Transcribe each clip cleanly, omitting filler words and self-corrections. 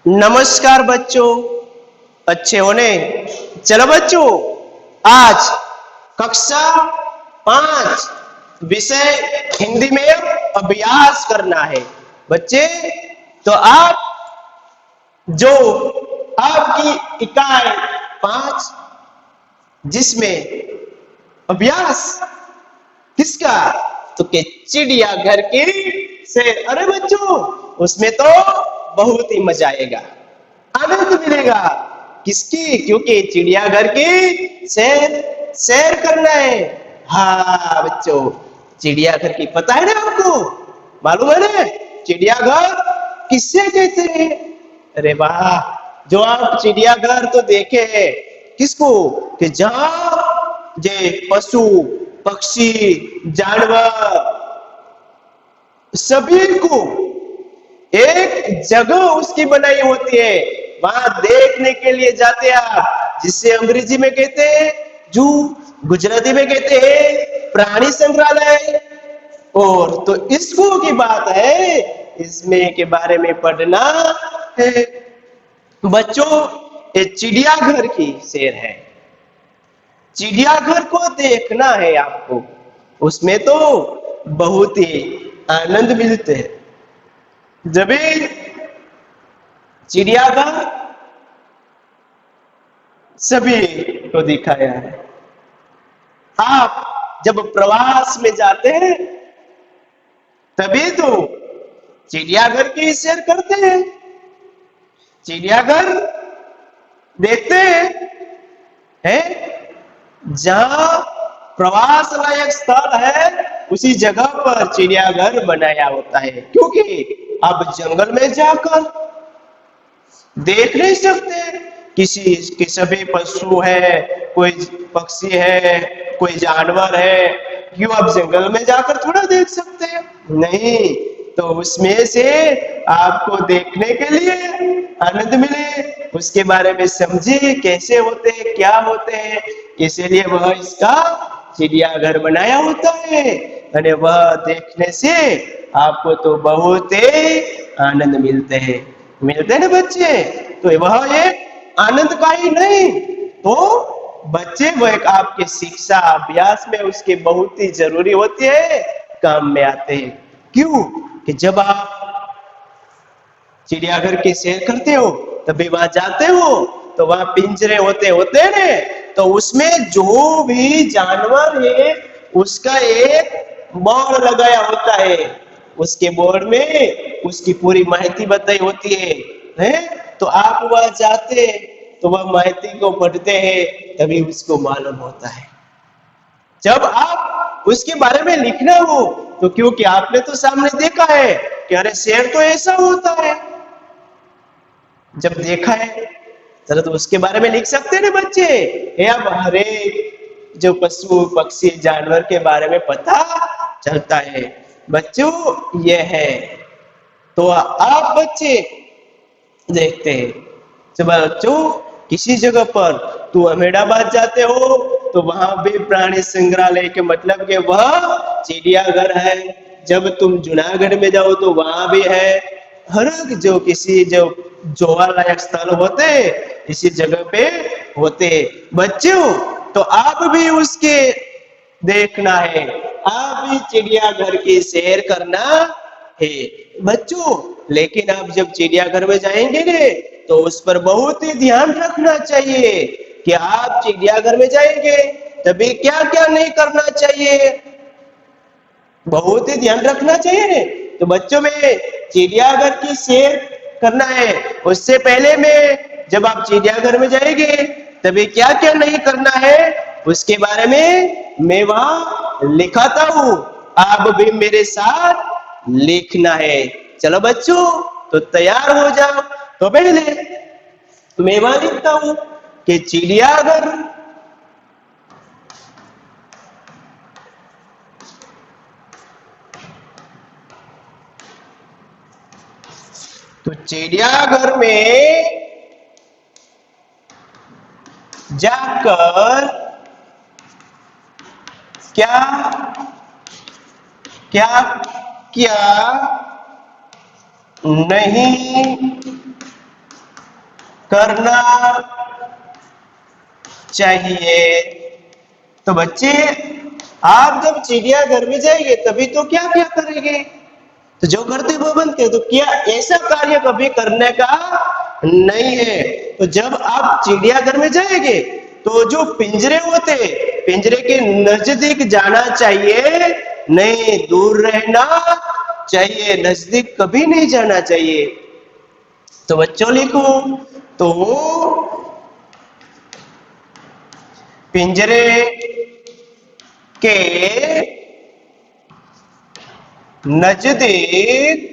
नमस्कार बच्चों, अच्छे होने। चलो बच्चों, आज कक्षा 5 विषय हिंदी में अभ्यास करना है। बच्चे, तो आप जो आपकी इकाई 5 जिसमें अभ्यास किसका, तो के चिड़ियाघर की से। अरे बच्चों, उसमें तो बहुत ही मजा आएगा, आनंद मिलेगा। किसकी? क्योंकि चिड़ियाघर की सैर सैर करना है। हाँ बच्चों, चिड़ियाघर की पता है ना आपको? मालूम है ना चिड़ियाघर किससे कहते हैं? अरे वाह, जो आप चिड़ियाघर तो देखे हैं किसको, कि जहां जे पशु पक्षी जानवर सभी को एक जगह उसकी बनाई होती है, वहां देखने के लिए जाते हैं आप, जिससे अंग्रेजी में कहते हैं जू, गुजराती में कहते हैं प्राणी संग्रहालय। और तो इसको की बात है, इसमें के बारे में पढ़ना है बच्चों। ये चिड़ियाघर की सैर है, चिड़ियाघर को देखना है आपको। उसमें तो बहुत ही आनंद मिलते हैं जब चिड़ियाघर सभी को दिखाया है। आप जब प्रवास में जाते हैं तभी तो चिड़ियाघर की सैर करते हैं, चिड़ियाघर देखते हैं जहां प्रवास लायक स्थल है उसी जगह पर चिड़ियाघर बनाया होता है, क्योंकि अब जंगल में जाकर देख नहीं सकते किसी के सभी पशु है, कोई पक्षी है, कोई जानवर है। क्यों आप जंगल में जाकर थोड़ा देख सकते हैं? नहीं, तो उसमें से आपको देखने के लिए आनंद मिले, उसके बारे में समझिए कैसे होते हैं, क्या होते हैं, इसीलिए वह इसका चिड़ियाघर बनाया होता है। और वह देखने से आपको तो बहुत ही आनंद मिलते हैं ना बच्चे। तो वह एक आनंद का ही नहीं, तो बच्चे वो एक आपके शिक्षा अभ्यास में उसके बहुत ही जरूरी होती है, काम में आते हैं। क्यों? कि जब आप चिड़ियाघर की सैर करते हो, तभी वहां जाते हो, तो वहां पिंजरे होते होते हैं, तो उसमें जो भी जानवर है उसका एक बोर्ड लगाया होता है, उसके बोर्ड में उसकी पूरी माहिती बताई होती है? तो आप वहां जाते तो वह माहिती को पढ़ते हैं, तभी उसको मालूम होता है। जब आप उसके बारे में लिखना हो तो क्योंकि आपने तो सामने देखा है कि अरे शेर तो ऐसा होता है, जब देखा है तो उसके बारे में लिख सकते हैं ना बच्चे। ये अब हर एक जो पशु पक्षी जानवर के बारे में पता चलता है बच्चों, ये है। तो आप बच्चे देखते हैं जब बच्चों किसी जगह पर तू अहमदाबाद जाते हो तो वहां भी प्राणी संग्रहालय के मतलब के वह चिड़ियाघर है। जब तुम जूनागढ़ में जाओ तो वहां भी है। हर जो किसी जो जोवालायक स्थल होते इसी जगह पे होते बच्चों, तो आप भी उसके देखना है, आप भी चिड़ियाघर की सैर करना है बच्चों। लेकिन आप जब चिड़ियाघर में जाएंगे ने तो उस पर बहुत ही ध्यान रखना चाहिए कि आप चिड़ियाघर में जाएंगे तभी क्या क्या नहीं करना चाहिए, बहुत ही ध्यान रखना चाहिए। तो बच्चों में चिड़ियाघर की सैर करना है, उससे पहले में जब आप चिड़ियाघर में जाएंगे तभी क्या क्या नहीं करना है उसके बारे में मैं वहां लिखाता हूं, आप भी मेरे साथ लिखना है। चलो बच्चों, तो तैयार हो जाओ। तो पहले मैं वहां लिखता हूं कि चिड़ियाघर तो चिड़ियाघर में जाकर क्या क्या क्या नहीं करना चाहिए। तो बच्चे, आप जब चिड़ियाघर में जाएंगे तभी तो क्या क्या करेंगे, तो जो करते वो बनते, तो क्या ऐसा कार्य कभी करने का नहीं है। तो जब आप चिड़ियाघर में जाएंगे तो जो पिंजरे होते, पिंजरे के नजदीक जाना चाहिए, नहीं दूर रहना चाहिए, नजदीक कभी नहीं जाना चाहिए। तो बच्चों लिखो, तो पिंजरे के नजदीक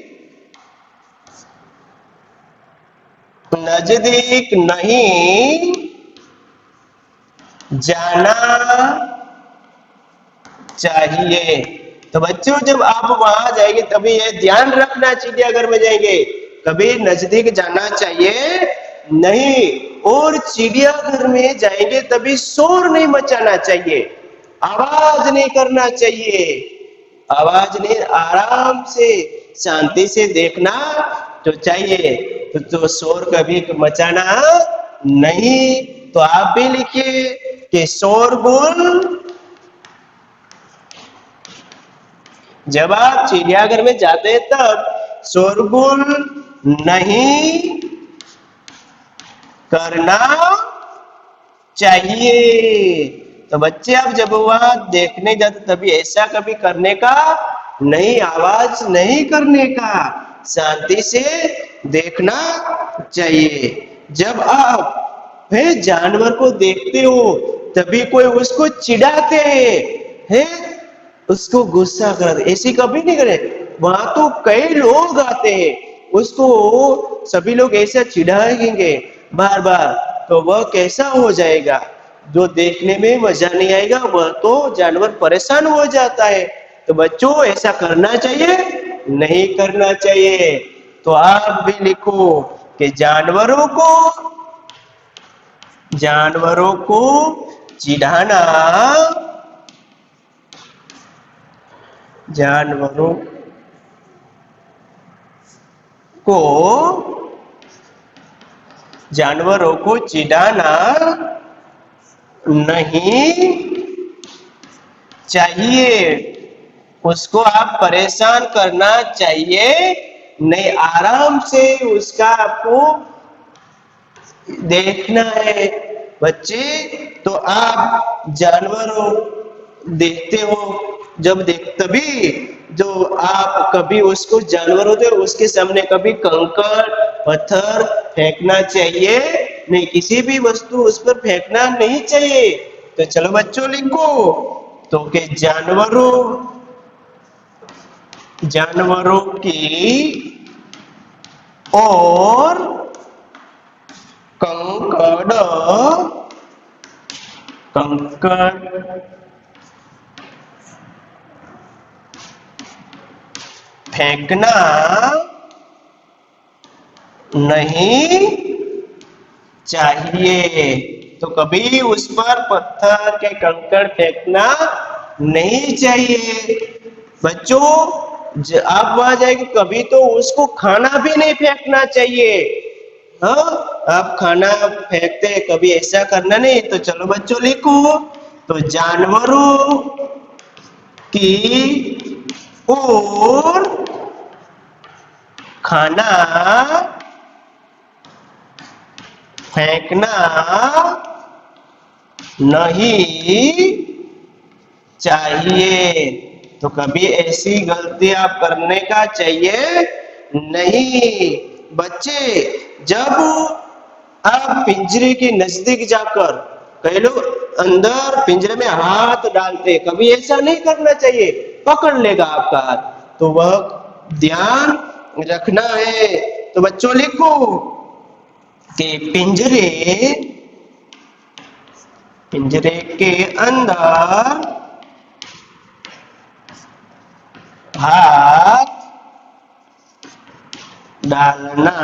नजदीक नहीं जाना चाहिए। तो बच्चों, जब आप वहां जाएंगे तभी ये ध्यान रखना, चिड़ियाघर में जाएंगे कभी नजदीक जाना चाहिए नहीं, और चिड़ियाघर में जाएंगे तभी शोर नहीं मचाना चाहिए, आवाज नहीं करना चाहिए, आवाज नहीं, आराम से शांति से देखना तो चाहिए, तो शोर कभी मचाना नहीं। तो आप भी लिखिए कि शोरगुल, जब आप चिड़ियाघर में जाते हैं तब शोरगुल नहीं करना चाहिए। तो बच्चे, आप जब वहां देखने जाते तभी ऐसा कभी करने का नहीं, आवाज नहीं करने का, शांति से देखना चाहिए। जब आप जानवर को देखते हो तभी कोई उसको चिढ़ाते हैं, उसको गुस्सा कर, ऐसी कभी नहीं करे, वहां तो कई लोग आते हैं, उसको सभी लोग ऐसा चिढ़ाएंगे बार बार, तो वह कैसा हो जाएगा, जो देखने में मजा नहीं आएगा, वह तो जानवर परेशान हो जाता है। तो बच्चों, ऐसा करना चाहिए नहीं करना चाहिए। तो आप भी लिखो कि जानवरों को चिढ़ाना, जानवरों को चिढ़ाना नहीं चाहिए, उसको आप परेशान करना चाहिए नहीं, आराम से उसका आपको देखना है। बच्चे, तो आप जानवरों देखते हो, जब तभी जो आप कभी उसको, जानवर होते हो उसके सामने कभी कंकड़ पत्थर फेंकना चाहिए नहीं, किसी भी वस्तु उस पर फेंकना नहीं चाहिए। तो चलो बच्चों लिखो, तो कि जानवरों की और कंकड़ फेंकना नहीं चाहिए। तो कभी उस पर पत्थर के कंकड़ फेंकना नहीं चाहिए। बच्चों, आप वहां जाएंगे कभी तो उसको खाना भी नहीं फेंकना चाहिए। हाँ, आप खाना फेंकते हैं कभी ऐसा करना नहीं। तो चलो बच्चों लिखो, तो जानवरों की और खाना फेंकना नहीं चाहिए। तो कभी ऐसी गलती आप करने का चाहिए नहीं। बच्चे, जब आप पिंजरे के नजदीक जाकर कई लोग अंदर पिंजरे में हाथ डालते, कभी ऐसा नहीं करना चाहिए, पकड़ लेगा आपका हाथ, तो वह ध्यान रखना है। तो बच्चों लिखो कि पिंजरे के अंदर हाथ डालना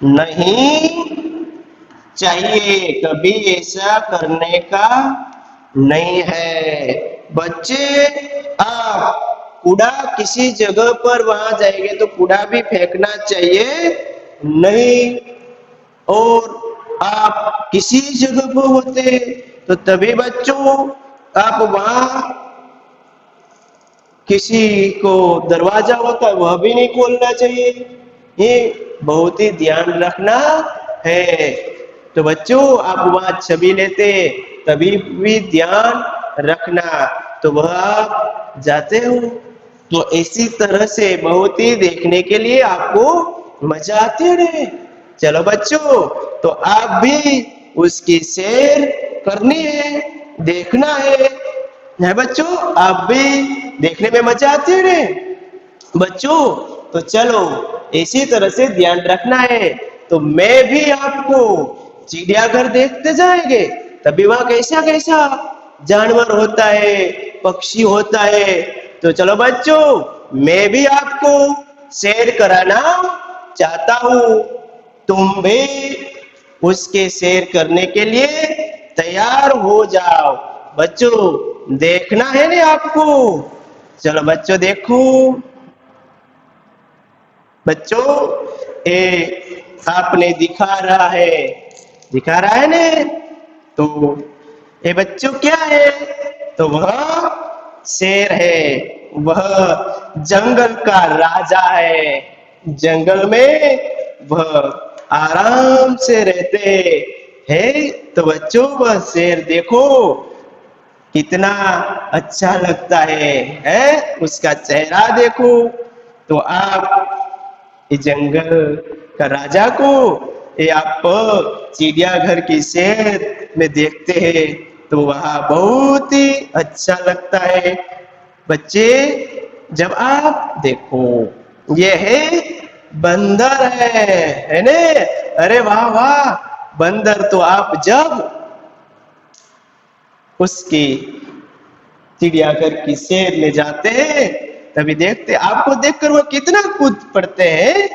नहीं चाहिए, कभी ऐसा करने का नहीं है। बच्चे, आप कूड़ा किसी जगह पर वहां जाएंगे तो कूड़ा भी फेंकना चाहिए नहीं। और आप किसी जगह पर होते तो तभी बच्चों आप वहां किसी को दरवाजा होता है वह भी नहीं खोलना चाहिए। ये बहुत ही ध्यान रखना है। तो बच्चों आप वहां छवि लेते तभी भी ध्यान रखना। तो वह आप जाते हो तो इसी तरह से बहुत ही देखने के लिए आपको मजा आती है। चलो बच्चों तो आप भी उसकी सैर करनी है, देखना है बच्चों। आप भी देखने में मजा आती है रे बच्चों। तो चलो इसी तरह से ध्यान रखना है। तो मैं भी आपको चिड़ियाघर देखते जाएंगे तभी वहां कैसा कैसा जानवर होता है, पक्षी होता है। तो चलो बच्चों मैं भी आपको सैर कराना चाहता हूँ। तुम भी उसके सैर करने के लिए तैयार हो जाओ। बच्चों देखना है ना आपको। चलो बच्चों देखो बच्चों ये आपने दिखा रहा है ने। तो ये बच्चों क्या है? तो वह शेर है, वह जंगल का राजा है। जंगल में वह आराम से रहते हैं। तो बच्चों वह शेर देखो कितना अच्छा लगता है उसका चेहरा देखो। तो आप इस जंगल का राजा को ये आप चिड़ियाघर की सैर में देखते हैं तो वहां बहुत ही अच्छा लगता है। बच्चे जब आप देखो ये है बंदर है ने। अरे वाह वाह बंदर। तो आप जब उसकी चिड़ियाघर की सैर में जाते हैं तभी देखते आपको देखकर वो कितना कूद पड़ते हैं।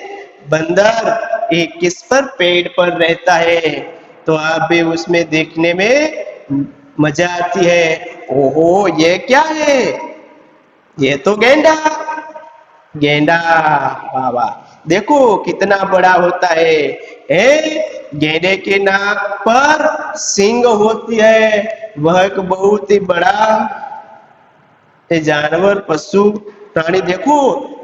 बंदर एक किस पर पेड़ पर रहता है तो आप भी उसमें देखने में मजा आती है। ओहो ये क्या है? ये तो गेंडा गेंडा। वाह वाह देखो कितना बड़ा होता है। गेंडे के नाक पर सींग होती है। वह एक बहुत ही बड़ा ये जानवर पशु प्राणी देखो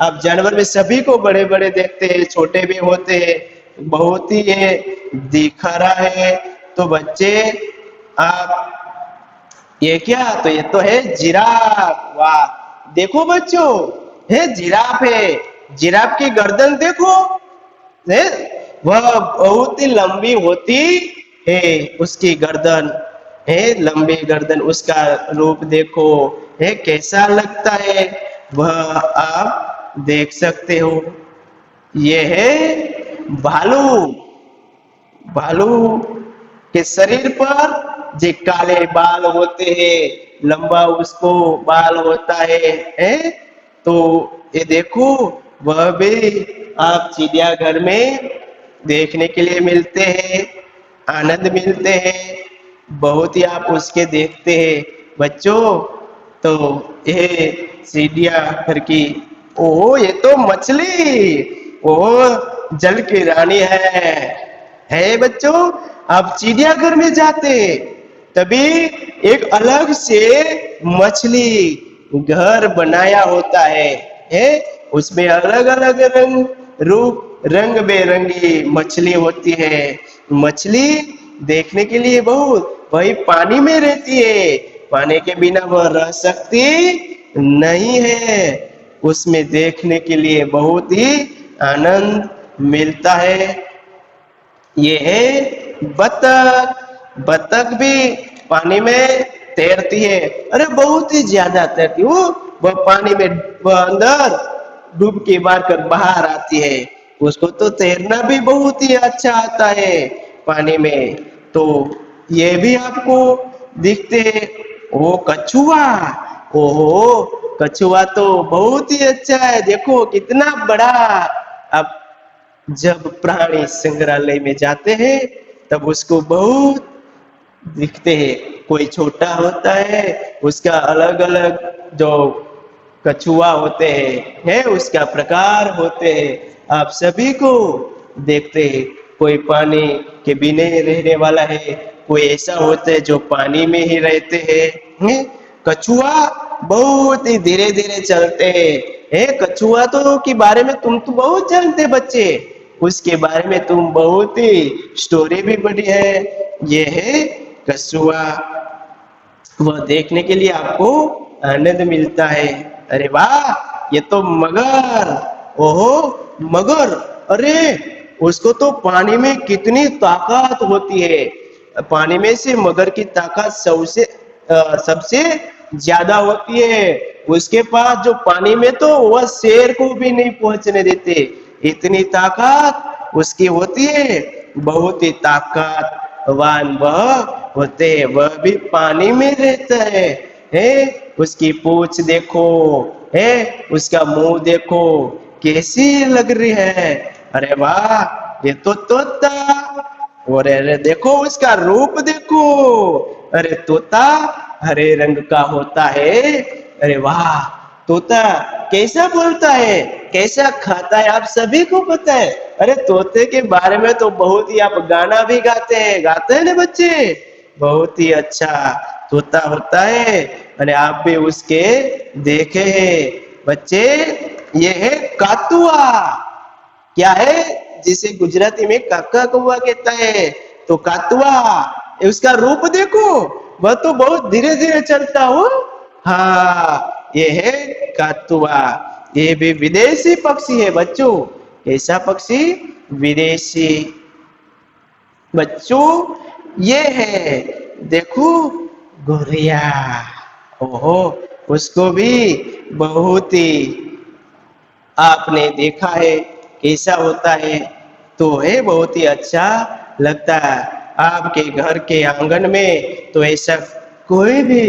आप जानवर में सभी को बड़े बड़े देखते हैं, छोटे भी होते हैं। बहुत ही ये दिखा रहा है। तो बच्चे आप ये क्या? तो ये तो है जिराफ। वाह देखो बच्चों है जिराफ है। जिराफ की गर्दन देखो है वह बहुत ही लंबी होती है। उसकी गर्दन है लंबी गर्दन। उसका रूप देखो है कैसा लगता है वह आप देख सकते हो। ये है भालू। भालू के शरीर पर जो काले बाल होते हैं, लंबा उसको बाल होता है? तो ये देखो वह भी आप चिड़ियाघर में देखने के लिए मिलते हैं, आनंद मिलते हैं। बहुत ही आप उसके देखते हैं बच्चों। तो ये चिड़ियाघर की ओह ये तो मछली ओह जल की रानी है बच्चों। आप चिड़ियाघर में जाते तभी एक अलग से मछली घर बनाया होता है? उसमें अलग अलग रंग रूप रंग बेरंगी मछली होती है। मछली देखने के लिए बहुत वही पानी में रहती है। पानी के बिना वह रह सकती नहीं है। उसमें देखने के लिए बहुत ही आनंद मिलता है। ये है बतख। बतख भी पानी में तैरती है। अरे बहुत ही ज्यादा तैरती है वह पानी में। वह अंदर डुबकी मारकर बाहर आती है। उसको तो तैरना भी बहुत ही अच्छा आता है पानी में। तो ये भी आपको दिखते हैं। ओ कछुआ। ओहो कछुआ तो बहुत ही अच्छा है। देखो कितना बड़ा। अब जब प्राणी संग्रहालय में जाते हैं तब उसको बहुत दिखते हैं। कोई छोटा होता है उसका अलग अलग जो कछुआ होते हैं उसका प्रकार होते हैं। आप सभी को देखते हैं। कोई पानी के बिना रहने वाला है, कोई ऐसा होता है जो पानी में ही रहते हैं। कछुआ बहुत ही धीरे धीरे चलते हैं। कछुआ तो के बारे में तुम तो बहुत जानते बच्चे, उसके बारे में तुम बहुत ही स्टोरी भी पढ़ी है। ये है कछुआ, वह देखने के लिए आपको आनंद मिलता है। अरे वाह, ये तो मगर, ओहो मगर, अरे उसको तो पानी में कितनी ताकत होती है। पानी में से मगर की ताकत सबसे ज्यादा होती है। उसके पास जो पानी में तो वह शेर को भी नहीं पहुंचने देते, इतनी ताकत उसकी होती है। बहुत ही ताकतवान वह होते, वह भी पानी में रहता है। उसकी पूंछ देखो, है उसका मुंह देखो कैसी लग रही है। अरे वाह, ये तो तोता। और अरे देखो उसका रूप देखो, अरे तोता हरे रंग का होता है। अरे वाह, तोता कैसा बोलता है, कैसा खाता है, आप सभी को पता है। अरे तोते के बारे में तो बहुत ही आप गाना भी गाते हैं ना बच्चे। बहुत ही अच्छा तोता होता है, और आप भी उसके देखे हैं बच्चे। ये है कातुआ, क्या है जिसे गुजराती में काका कौवा कहता है, तो कातुआ। उसका रूप देखो, वह तो बहुत धीरे धीरे चलता हो। हाँ, ये है कातुआ। ये भी विदेशी पक्षी है बच्चों। कैसा पक्षी? विदेशी। बच्चों ये है, देखो गोरिया। ओहो, उसको भी बहुत ही आपने देखा है कैसा होता है, तो है बहुत ही अच्छा लगता है। आपके घर के आंगन में तो ऐसा कोई भी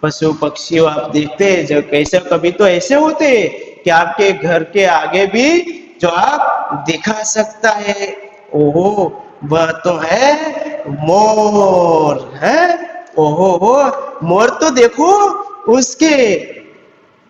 पशु पक्षी आप देखते हैं जो कैसे, कभी तो ऐसे होते कि आपके घर के आगे भी जो आप दिखा सकता है। ओहो, वह तो है मोर है। ओहो हो, मोर तो देखो उसके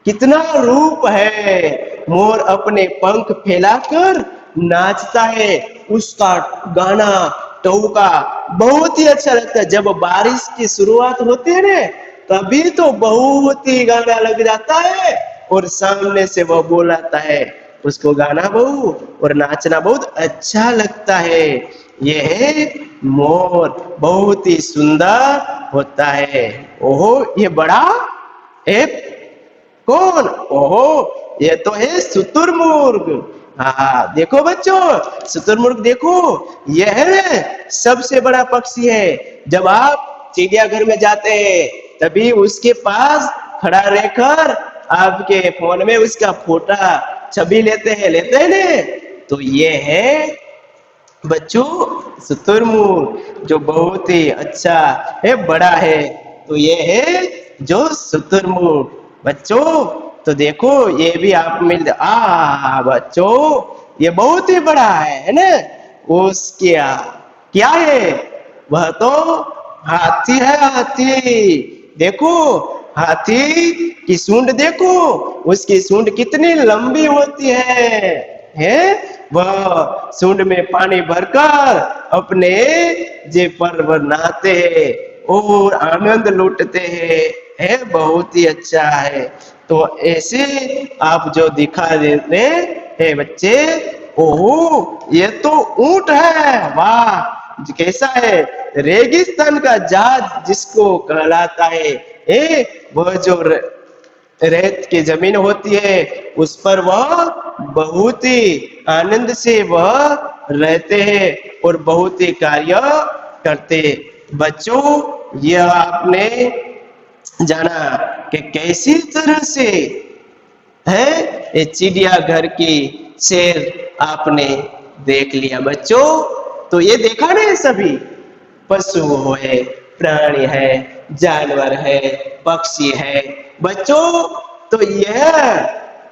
कितना रूप है। मोर अपने पंख फैलाकर नाचता है, उसका गाना टौका बहुत ही अच्छा लगता है। जब बारिश की शुरुआत होती है ना, तभी तो बहुत ही गाना लग जाता है, और सामने से वह बोलाता है, उसको गाना बहुत और नाचना बहुत अच्छा लगता है। यह है मोर, बहुत ही सुंदर होता है। ओहो, ये बड़ा एक कौन? ओहो, ये तो है शुतुरमुर्ग। हाँ देखो बच्चों, शुतुरमुर्ग देखो, यह है सबसे बड़ा पक्षी है। जब आप चिड़ियाघर में जाते हैं तभी उसके पास खड़ा रहकर आपके फोन में उसका फोटो छवि लेते हैं ने, तो ये है बच्चों शुतुरमुर्ग, जो बहुत ही अच्छा है, बड़ा है। तो ये है जो शुतुरमुर्ग बच्चों। तो देखो ये भी आप मिल बच्चों, ये बहुत ही बड़ा है ना। उसके क्या है? वह तो हाथी है, हाथी। देखो हाथी की सूंड देखो, उसकी सूंड कितनी लंबी होती है। वह सूंड में पानी भरकर अपने जे पर नहाते हैं और आनंद लूटते हैं। है बहुत ही अच्छा है। तो ऐसे आप जो दिखा देते हैं बच्चे, ओहो ये तो ऊंट है। वाह, कैसा है? रेगिस्तान का जहाज जिसको कहलाता है। वह जो रेत की जमीन होती है उस पर वह बहुत ही आनंद से वह रहते हैं और बहुत ही कार्य करते। बच्चों, यह आपने जाना कि कैसी तरह से है ये चिड़ियाघर की शेर आपने देख लिया बच्चों। तो ये देखा ना, सभी पशु है, प्राणी है, जानवर है, पक्षी है बच्चों। तो यह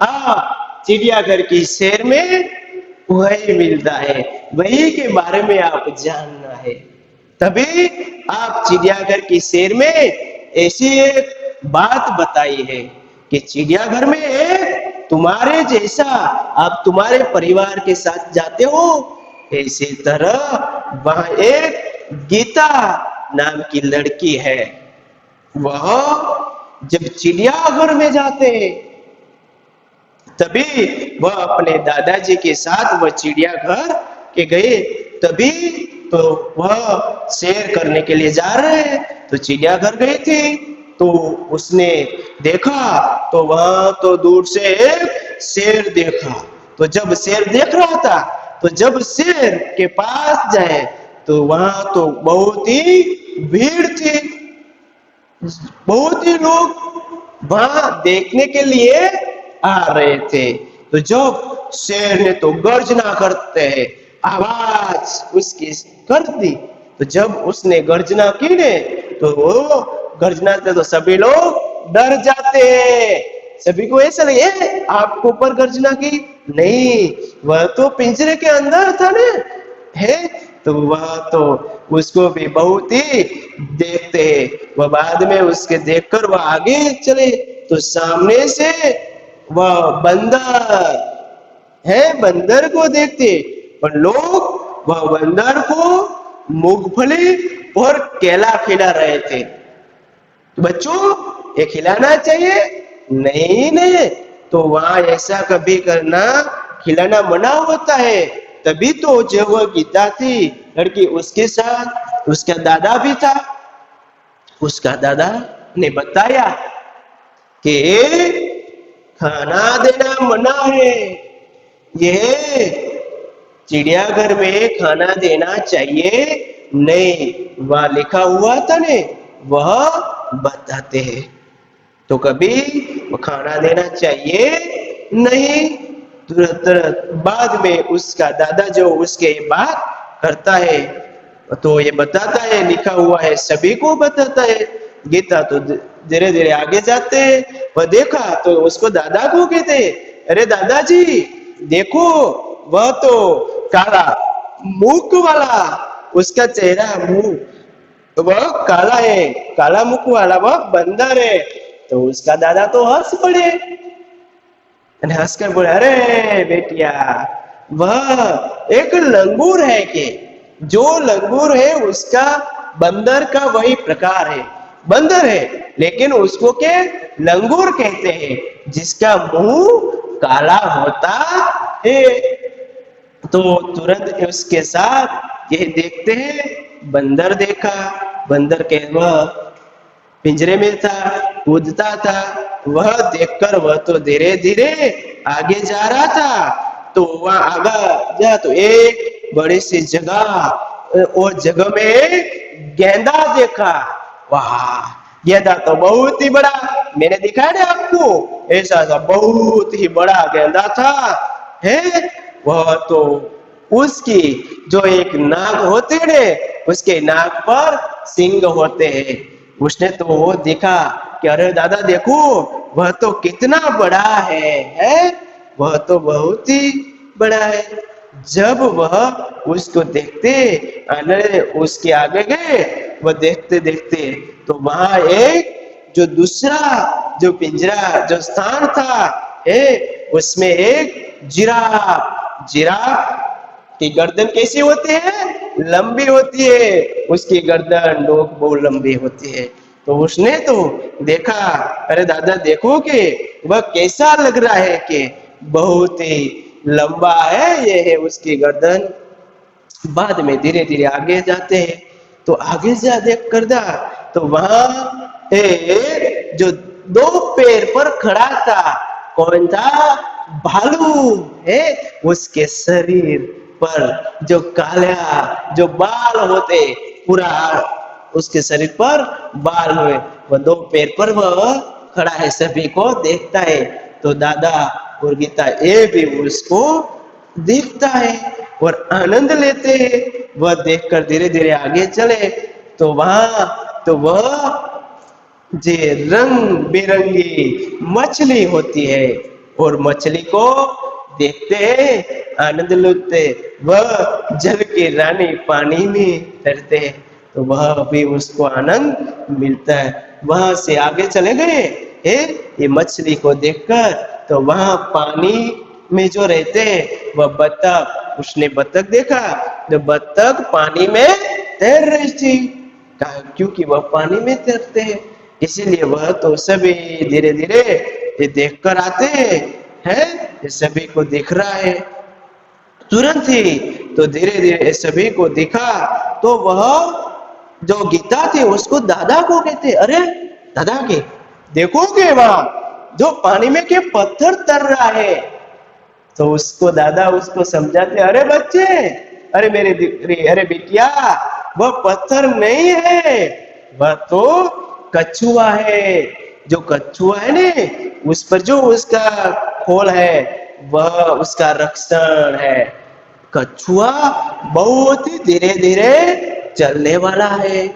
आप चिड़ियाघर की शेर में वही मिलता है, वही के बारे में आप जानना है। तभी आप चिड़ियाघर की शेर में ऐसी एक बात बताई है कि चिड़ियाघर में तुम्हारे जैसा, आप तुम्हारे परिवार के साथ जाते हो इसी तरह वह एक गीता नाम की लड़की है। वह जब चिड़ियाघर में जाते तभी वह अपने दादाजी के साथ वह चिड़ियाघर के गए, तभी तो वह सैर करने के लिए जा रहे हैं, तो चिड़ियाघर गए थे। तो उसने देखा तो वहां तो दूर से एक शेर देखा। तो जब शेर देख रहा था तो जब शेर के पास जाए तो वहां तो बहुत ही भीड़ थी, बहुत ही लोग वहां देखने के लिए आ रहे थे। तो जब शेर ने तो गर्जना करते हैं आवाज उसकी कर दी, तो जब उसने गर्जना की ने तो वो गर्जना से तो सभी लोग डर जाते हैं। सभी को ऐसा लगे आपको ऊपर गर्जना की, नहीं वह तो पिंजरे के अंदर था ना है। तो वह तो उसको भी बहुत ही देखते हैं। वह बाद में उसके देखकर वह आगे चले तो सामने से वह बंदर है, बंदर को देखते और लोग वह बंदर को मूंगफली और केला खिला रहे थे। तो बच्चों ये खिलाना चाहिए? नहीं नहीं, तो वहां ऐसा कभी करना खिलाना मना होता है। तभी तो जब वह गीता थी लड़की उसके साथ उसका दादा भी था, उसका दादा ने बताया कि खाना देना मना है, ये चिड़ियाघर में खाना देना चाहिए नहीं, वहां लिखा हुआ था ने वह बताते हैं। तो कभी खाना देना चाहिए नहीं। तुरंत बाद में उसका दादा जो उसके बात करता है तो ये बताता है, लिखा हुआ है सभी को बताता है। गीता तो धीरे धीरे आगे जाते हैं। वह देखा तो उसको दादा को कहते, अरे दादाजी देखो वह तो काला मुख वाला, उसका चेहरा मुंह वह काला है, काला मुख वाला वह बंदर है। तो उसका दादा तो हंस पड़े, हंसकर बोले अरे बेटिया वह एक लंगूर है के, जो लंगूर है उसका बंदर का वही प्रकार है, बंदर है लेकिन उसको के लंगूर कहते हैं जिसका मुंह काला होता है। तो तुरंत उसके साथ ये देखते हैं, बंदर देखा, बंदर के वह पिंजरे में था, कूदता था, वह देखकर वह तो धीरे धीरे आगे जा रहा था। तो वह आगे जा तो एक बड़ी सी जगह और जगह में गेंदा देखा। वाह गेंदा तो बहुत ही बड़ा, मैंने दिखाया ना आपको, ऐसा था बहुत ही बड़ा गेंदा था है। वह तो उसकी जो एक नाक होते हैं उसके नाक पर सिंग होते हैं। उसने तो वो देखा कि अरे दादा देखो वह तो कितना बड़ा है वह तो बहुत ही बड़ा है। जब वह उसको देखते अरे उसके आगे गए, वह देखते देखते तो वहां एक जो दूसरा जो पिंजरा जो स्थान था उसमें एक जिराफ, जिराफ की गर्दन कैसी होती है? लंबी होती है, उसकी गर्दन नोक बहुत लंबी होती है। तो उसने तो देखा अरे दादा देखो कि वह कैसा लग रहा है कि बहुत ही लंबा है ये है उसकी गर्दन। बाद में धीरे धीरे आगे जाते हैं तो आगे जा देख कर दा तो वहां जो दो पैर पर खड़ा था, कौन था? भालू है। उसके शरीर पर जो काला जो बाल होते पूरा उसके शरीर पर बाल हुए, वह दो पैर पर वह खड़ा है, सभी को देखता है। तो दादा और गीता ये भी उसको देखता है और आनंद लेते हैं। वह देखकर धीरे धीरे आगे चले तो वहां तो वह जे रंग बिरंगी मछली होती है और मछली को देखते हैं आनंद लेते, वह जल की रानी पानी में तैरते हैं तो वह भी उसको आनंद मिलता है। वहां से आगे चले गए ये मछली को देखकर तो वहां पानी में जो रहते हैं वह बत्तख उसने बत्तख देखा, तो बत्तख पानी में तैर रही थी, क्योंकि वह पानी में तैरते हैं, इसीलिए वह तो सभी धीरे धीरे ये देख कर आते हैं, ये सभी को दिख रहा है तुरंत ही। तो धीरे धीरे सभी को दिखा, तो वह जो गीता थी उसको दादा को कहते, अरे दादा के देखोगे वहां जो पानी में के पत्थर तर रहा है। तो उसको दादा उसको समझाते, अरे बच्चे, अरे मेरे दिकरी, अरे बिटिया, वह पत्थर नहीं है, वह तो कछुआ है। जो कछुआ है ने, उस पर जो उसका खोल है वह उसका रक्षण है। कछुआ बहुत ही धीरे धीरे चलने वाला है,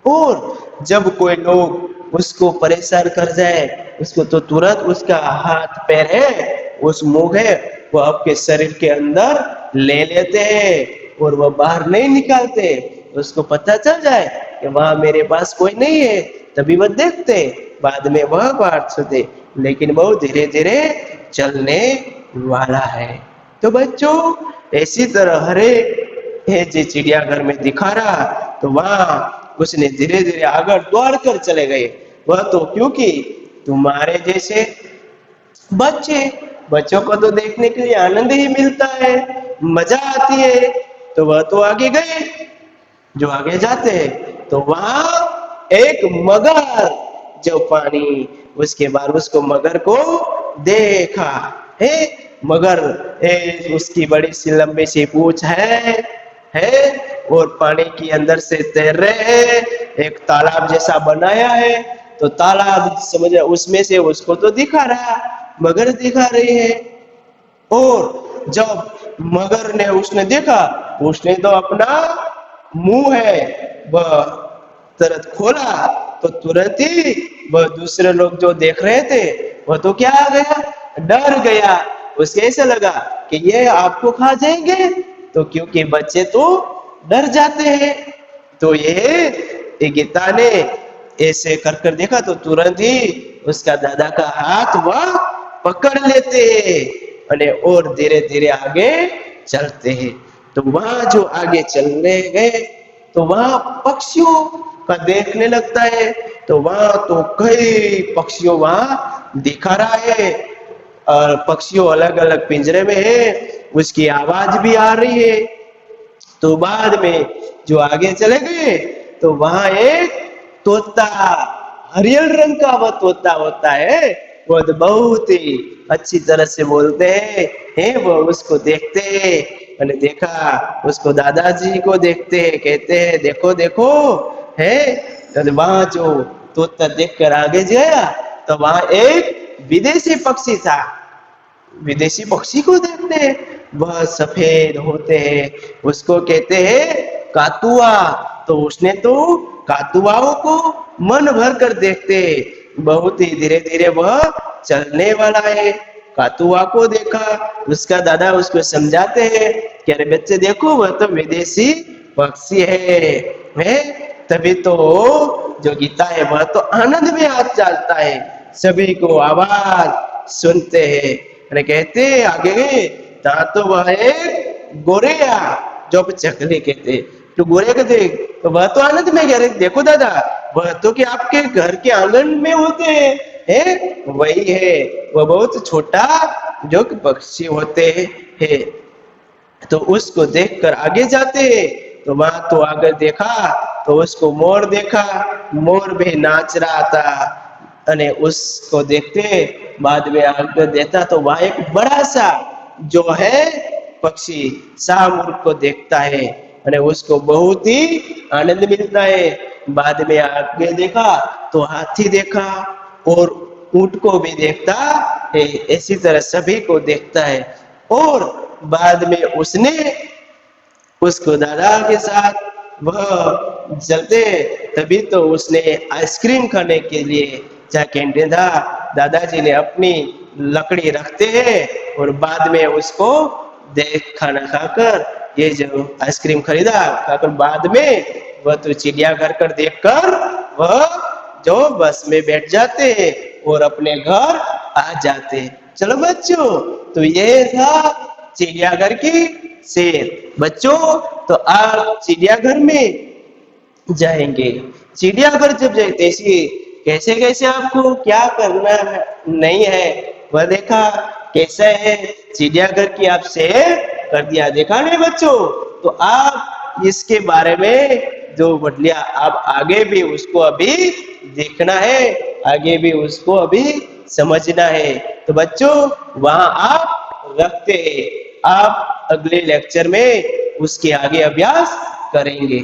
और जब कोई लोग उसको परेशान कर जाए, उसको तो तुरंत उसका हाथ पैर है, उस मुंह है, वो आपके शरीर के अंदर ले लेते हैं और वह बाहर नहीं निकालते। उसको पता चल जाए कि वहां मेरे पास कोई नहीं है, तभी वह देखते, बाद में वह बाहर छोड़ते, लेकिन बहुत धीरे धीरे चलने वाला है। तो बच्चों, इसी तरह हर एक है जो चिड़ियाघर में दिखा रहा, तो वहां उसने धीरे धीरे आगे दौड़ कर चले गए। वह तो क्योंकि तुम्हारे जैसे बच्चों को तो देखने के लिए आनंद ही मिलता है, मजा आती है, तो वह तो आगे गए। जो आगे जाते हैं तो वहां एक मगर, जो पानी, उसके बाद उसको मगर को देखा है। मगर उसकी बड़ी सी लंबी सी पूंछ है और पानी के अंदर से तैर रहे हैं। एक तालाब जैसा बनाया है, तो तालाब समझ उसमें से उसको तो दिखा रहा, मगर दिखा रही है। और जब मगर ने उसने देखा, उसने तो अपना मुंह है वह तुरंत खोला, तो तुरंत ही वह दूसरे लोग जो देख रहे थे वह तो क्या आ गया, डर गया। उसके ऐसा लगा कि ये आपको खा जाएंगे, तो क्योंकि बच्चे तो डर जाते हैं। तो ये गीता ने ऐसे कर कर देखा, तो तुरंत ही उसका दादा का हाथ वह पकड़ लेते हैं और धीरे धीरे आगे चलते हैं। तो वहां जो आगे चलने गए, तो वहां पक्षियों का देखने लगता है, तो वहां तो कई पक्षियों वहां दिखा रहा है, और पक्षियों अलग अलग पिंजरे में है, उसकी आवाज भी आ रही है। तो बाद में जो आगे चले गए, तो वहां एक तोता, हरियल रंग का वह तोता होता है, वो तो बहुत ही अच्छी तरह से बोलते हैं। वो उसको देखते हैं, मैंने देखा उसको, दादाजी को देखते हैं, कहते हैं देखो देखो है। तो वहां जो तोता देखकर आगे गया, तो वहां एक विदेशी पक्षी था। विदेशी पक्षी को देखते हैं, वह सफेद होते हैं, उसको कहते हैं कातुआ। तो उसने तो कातुआओं को मन भर कर देखते, बहुत ही धीरे धीरे वह चलने वाला है। कातुआ को देखा, उसका दादा उसको समझाते हैं कि अरे बच्चे देखो, वह तो विदेशी पक्षी है। तभी तो जो गीता है वह तो आनंद में हाथ चलता है, सभी को आवाज सुनते हैं। अरे कहते आगे गए, तो वह एक गोरेया, जो चकली कहते, तो गोरे कहते, तो वह तो आनंद में कह रहे, देखो दादा, वह तो कि आपके घर के आंगन में होते हैं, वही है, वह बहुत छोटा जो पक्षी होते हैं। तो उसको देखकर आगे जाते हैं, तो वहां तो आगे देखा, तो उसको मोर देखा, मोर भी नाच रहा था, अने उसको देखते बाद में आगे देता, तो वहां एक बड़ा सा जो है पक्षी शाहमुर्ग को देखता है, अने उसको बहुत ही आनंद मिलता है। बाद में आगे देखा तो हाथी देखा, और ऊंट को भी देखता है, इसी तरह सभी को देखता है। और बाद में उसने उसको दादा के साथ वह चलते, तभी तो उसने आइसक्रीम खाने के लिए जहाँ कैंटीन था, दादाजी ने अपनी लकड़ी रखते हैं और बाद में उसको देख खाना खाकर, ये जो आइसक्रीम खरीदा खाकर, बाद में वह तो चिड़ियाघर कर देखकर वह जो बस में बैठ जाते और अपने घर आ जाते। चलो बच्चों, तो ये था चिड़ियाघर की शेर। बच्चों तो आप चिड़ियाघर में जाएंगे, चिड़ियाघर जब जाते कैसे कैसे आपको क्या करना है नहीं है वह देखा, कैसा है चिड़ियाघर की आप सैर कर दिया, देखा नहीं बच्चों। तो आप इसके बारे में जो बढ़ लिया, आप आगे भी उसको अभी देखना है, आगे भी उसको अभी समझना है। तो बच्चों वहां आप रखते हैं, आप अगले लेक्चर में उसके आगे अभ्यास करेंगे।